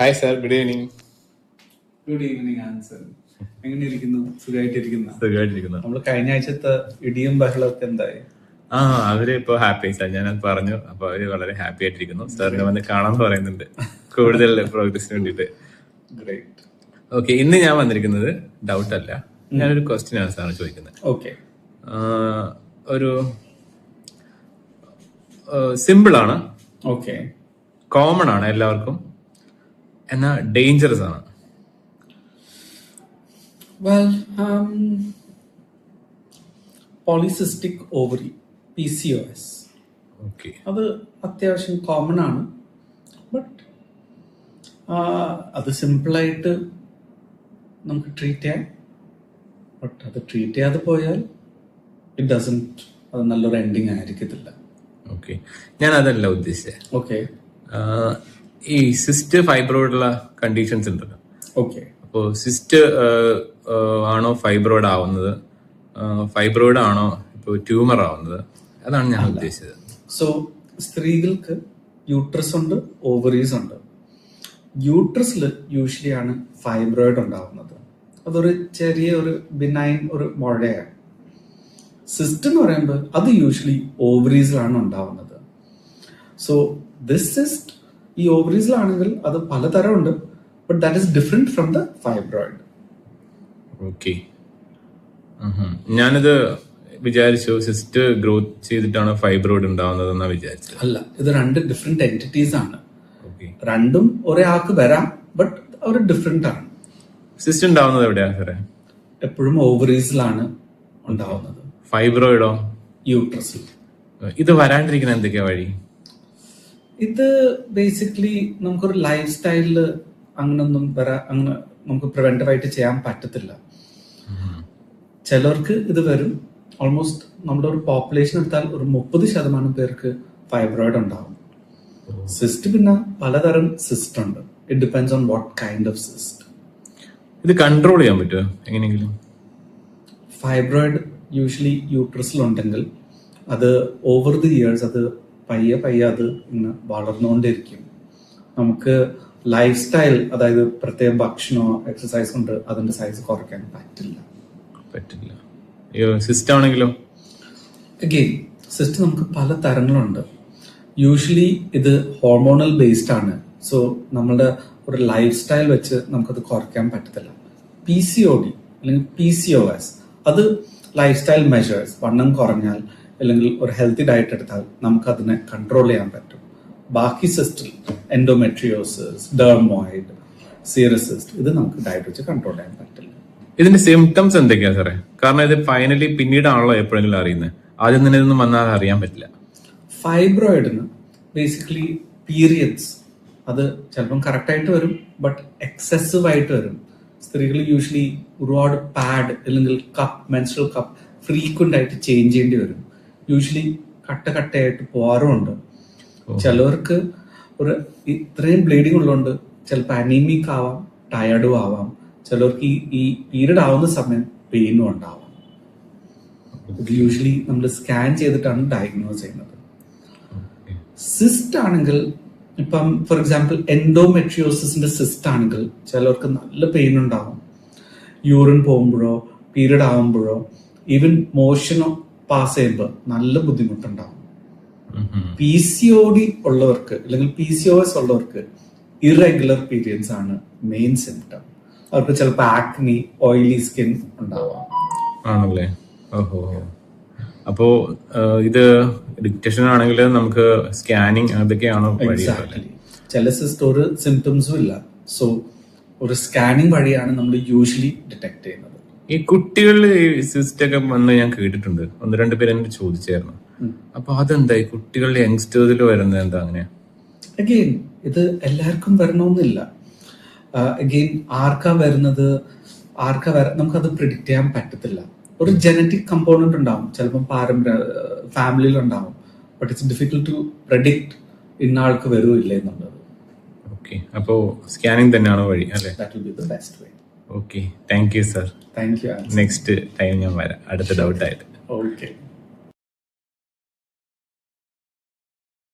Hi sir, good evening. Good evening answer. എങ്ങനെയിരിക്കുന്നു? സുഖമായിട്ടിരിക്കുന്നു. സുഖമായിട്ടിരിക്കുന്നു. നമ്മൾ കഴിഞ്ഞ ആഴ്ചത്തെ ഇടിയും ബഹളമൊക്കെ എന്തായി? അവര് ഇപ്പൊ ഹാപ്പി സാർ, ഞാനത് പറഞ്ഞു. അപ്പൊ അവര് വളരെ ഹാപ്പി ആയിട്ടിരിക്കുന്നു. സാറിനെ വന്ന് കാണാൻ പറയുന്നുണ്ട് കൂടുതൽ പ്രോഗ്രസിന് വേണ്ടിട്ട്. ഗ്രേറ്റ്. ഓക്കെ, ഇന്ന് ഞാൻ വന്നിരിക്കുന്നത് ഡൗട്ട് അല്ല, ഞാനൊരു ക്വസ്റ്റ്യൻ ആണ് സാറിന് ചോദിക്കുന്നത്. ഓക്കെ. ഒരു സിമ്പിൾ ആണ്, ഓക്കെ, കോമൺ ആണ് എല്ലാവർക്കും, എന്നാ ഡേഞ്ചറസ് ആണ്. Well, polycystic ovary, PCOS. Okay, അത് അത്യാവശ്യം കോമൺ ആണ്. ബട്ട് അത് സിമ്പിളായിട്ട് നമുക്ക് ട്രീറ്റ് ചെയ്യാം. ബട്ട് അത് ട്രീറ്റ് ചെയ്യാതെ പോയാൽ ഇറ്റ് ഡസൻറ്റ്, അത് നല്ലൊരു എൻഡിങ് ആയിരിക്കത്തില്ല. ഓക്കെ, ഞാൻ അതല്ല ഉദ്ദേശിച്ചത്. ഓക്കെ. ഈ സിസ്റ്റ് ഫൈബ്രോയിഡുള്ള കണ്ടീഷൻസ് ഉണ്ടല്ലോ. ഓക്കെ. അപ്പോൾ സിസ്റ്റ് ആണോ ഫൈബ്രോയിഡ് ആവുന്നത്, ഫൈബ്രോയിഡ് ആണോ ഇപ്പോൾ ട്യൂമർ ആവുന്നത്, അതാണ് ഞാൻ ഉദ്ദേശിച്ചത്. സോ സ്ത്രീകൾക്ക് യൂട്രസ് ഉണ്ട്, ഓവറീസ് ഉണ്ട്. യൂട്രസിൽ യൂഷ്വലി ആണ് ഫൈബ്രോയിഡ് ഉണ്ടാവുന്നത്. അതൊരു ചെറിയ ഒരു ബിനൈൻ ഒരു മുഴയാണ്. സിസ്റ്റ് എന്ന് പറയുമ്പോൾ അത് യൂഷ്വലി ഓവറീസിലാണ് ഉണ്ടാവുന്നത്. സോ ദിസ് സിസ്റ്റ് ഈ ഓവറീസിലാണെങ്കിൽ അത് പലതരമുണ്ട്. But that is different from the fibroid. Okay, ഞാനിത് വിചാരിച്ചു സിസ്റ്റ് ഗ്രോത്ത് ചെയ്തിട്ടാണ് ഫൈബ്രോയിഡ് ഉണ്ടാവുന്നത് എന്നാ വിചാരിച്ചത്. അല്ല, ഇത് രണ്ട് ഡിഫറെന്റ് എൻറ്റിറ്റീസ് ആണ്. രണ്ടും ഒരേ ആൾക്ക് വരാം, ബട്ട് അവർ ഡിഫറെന്റ് ആണ്. സിസ്റ്റ് ഉണ്ടാവുന്നത് എവിടെയാ സാറേ? എപ്പോഴും ഓവറീസിലാണ് ഉണ്ടാവുന്നത്. ഫൈബ്രോയിഡോ? യൂട്രസിൽ. ഇത് വരാണ്ടിരിക്കുന്ന എന്തൊക്കെയാ വഴി? ഇത് ബേസിക്കലി നമുക്കൊരു ലൈഫ് സ്റ്റൈലില് അങ്ങനൊന്നും അങ്ങനെ നമുക്ക് പ്രിവെന്റീവായിട്ട് ചെയ്യാൻ പറ്റത്തില്ല. ചിലർക്ക് ഇത് വരും. ഓൾമോസ്റ്റ് നമ്മുടെ ഒരു പോപ്പുലേഷൻ എടുത്താൽ ഒരു 30% പേർക്ക് ഫൈബ്രോയിഡ് ഉണ്ടാവും. സിസ്റ്റ് പിന്നെ പലതരം സിസ്റ്റ് ഉണ്ട്. It depends on what kind of cyst. ഇത് കൺട്രോൾ ചെയ്യാൻ പറ്റുമോ എങ്ങനെയെങ്കിലും? ഫൈബ്രോയിഡ് യൂഷ്വലി യൂട്രസിലുണ്ടെങ്കിൽ അത് ഓവർ ദി ഇയേഴ്സ് അത് പയ്യെ അത് ഇങ്ങനെ വളർന്നുകൊണ്ടിരിക്കും. നമുക്ക് ലൈഫ് സ്റ്റൈൽ, അതായത് പ്രത്യേക ഭക്ഷണമോ എക്സസൈസ് കൊണ്ട് അതിന്റെ സൈസ് കുറയ്ക്കാൻ പറ്റില്ല. സിസ്റ്റ് ആണെങ്കിലോ? അഗെയിൻ, സിസ്റ്റ് നമുക്ക് പല തരങ്ങളുണ്ട്. യൂഷ്വലി ഇത് ഹോർമോണൽ ബേസ്ഡ് ആണ്. സോ നമ്മുടെ ഒരു ലൈഫ് സ്റ്റൈൽ വെച്ച് നമുക്കത് കുറയ്ക്കാൻ പറ്റത്തില്ല. PCOD അല്ലെങ്കിൽ PCOS അത് ലൈഫ് സ്റ്റൈൽ മെഷേഴ്സ്. വണ്ണം കുറഞ്ഞാൽ അല്ലെങ്കിൽ ഒരു ഹെൽത്തി ഡയറ്റ് എടുത്താൽ നമുക്ക് അതിനെ കൺട്രോൾ ചെയ്യാൻ പറ്റും. ബാക്കി സിസ്റ്റിൽ എൻഡോമെട്രിയോസിസ്, ഡെർമോയിഡ്, സീറസിസ്റ്റ്, ഇത് നമുക്ക് ഡയറ്റ് വെച്ച് കൺട്രോൾ ചെയ്യാൻ പറ്റില്ല. ഇതിന്റെ സിംറ്റംസ് എന്തൊക്കെയാ സാറേ? കാരണം ഇത് ഫൈനലി പിന്നീടാണല്ലോ എപ്പോഴെങ്കിലും അറിയുന്നത്, ആദ്യം തന്നെ ഇതൊന്നും വന്നാൽ അറിയാൻ പറ്റില്ല. ഫൈബ്രോയിഡിന് ബേസിക്കലി പീരിയഡ്സ് അത് ചിലപ്പം കറക്റ്റായിട്ട് വരും, ബട്ട് എക്സസീവ് ആയിട്ട് വരും. സ്ത്രീകൾ യൂഷ്വലി ഒരുപാട് പാഡ് അല്ലെങ്കിൽ കപ്പ്, മെൻസ്ട്രൽ കപ്പ് ഫ്രീക്വന്റ് ആയിട്ട് ചേഞ്ച് ചെയ്യേണ്ടി വരും. യൂഷ്വലി കട്ടയായിട്ട് പോകാറുമുണ്ട്. ചിലവർക്ക് ഒരു ഇത്രയും ബ്ലീഡിങ് ഉള്ളതുകൊണ്ട് ചിലപ്പോൾ അനീമിക് ആവാം, ടയർഡും ആവാം. ചിലവർക്ക് ഈ പീരീഡ് ആവുന്ന സമയം പെയിനും ഉണ്ടാവാം. ഇത് യൂഷ്വലി നമ്മൾ സ്കാൻ ചെയ്തിട്ടാണ് ഡയഗ്നോസ് ചെയ്യുന്നത്. സിസ്റ്റ് ആണെങ്കിൽ, ഇപ്പം ഫോർ എക്സാമ്പിൾ എൻഡോമെട്രിയോസിന്റെ സിസ്റ്റ് ആണെങ്കിൽ ചിലവർക്ക് നല്ല പെയിൻ ഉണ്ടാവും. യൂറിൻ പോകുമ്പോഴോ പീരീഡ് ആവുമ്പോഴോ ഈവൻ മോഷനോ പാസ് ചെയ്യുമ്പോൾ നല്ല ബുദ്ധിമുട്ടുണ്ടാവും. PCOD ഉള്ളവർക്ക് അല്ലെങ്കിൽ PCOS ഉള്ളവർക്ക് ഇറഗുലർ പീരിയഡ്സ് ആണ് മെയിൻ സിംറ്റം. അവർക്ക് ചിലപ്പോൾ ആക്നി, ഓയിലി സ്കിൻ ഉണ്ടാവാം. ആണല്ലേ? ഓഹോ. അപ്പോ ഇത് ഡിക്റ്റേഷൻ ആണെങ്കിൽ നമുക്ക് സ്കാനിങ് അതൊക്കെയാണോ? എക്സാക്ട്ലി. ചില സിസ്റ്റ് ഒരു സിംറ്റംസും ഇല്ല. സോ ഒരു സ്കാനിങ് വഴിയാണ് നമ്മൾ യൂഷ്വലി ഡിറ്റക്ട് ചെയ്യുന്നത്. ഈ കുട്ടികളിൽ സിസ്റ്റ് ഒക്കെ വന്ന് ഞാൻ കേട്ടിട്ടുണ്ട്, 1-2 പേര് എന്നോട് ചോദിച്ചായിരുന്നു. അപ്പൊ അതെന്താ ഈ കുട്ടികളുടെ യങ്സ്റ്റേഴ്സിൽ വരുന്നത് എന്താ അങ്ങനെയാ? അഗെയിൻ, ഇത് എല്ലാവർക്കും വരണമെന്നില്ല. അഗെയിൻ, ആർക്കാ വരുന്നത് നമുക്കത് പ്രിഡിക്റ്റ് ചെയ്യാൻ പറ്റത്തില്ല. ഒരു ജനറ്റിക് കമ്പോണന്റ് ഉണ്ടാവും, ചിലപ്പം ഫാമിലിയിൽ ഉണ്ടാവും. But it's difficult to predict ഇന്ന ആൾക്ക് വരുമില്ല എന്നുള്ളത്. ഓക്കെ, അപ്പോ സ്കാനിങ് തന്നെയാണോ വഴി അല്ലേ? That will be the best way. Okay, thank you sir. Thank you. Next time ഞാൻ വരാം അടുത്ത ഡൗട്ടായിട്ട്. ഓക്കെ.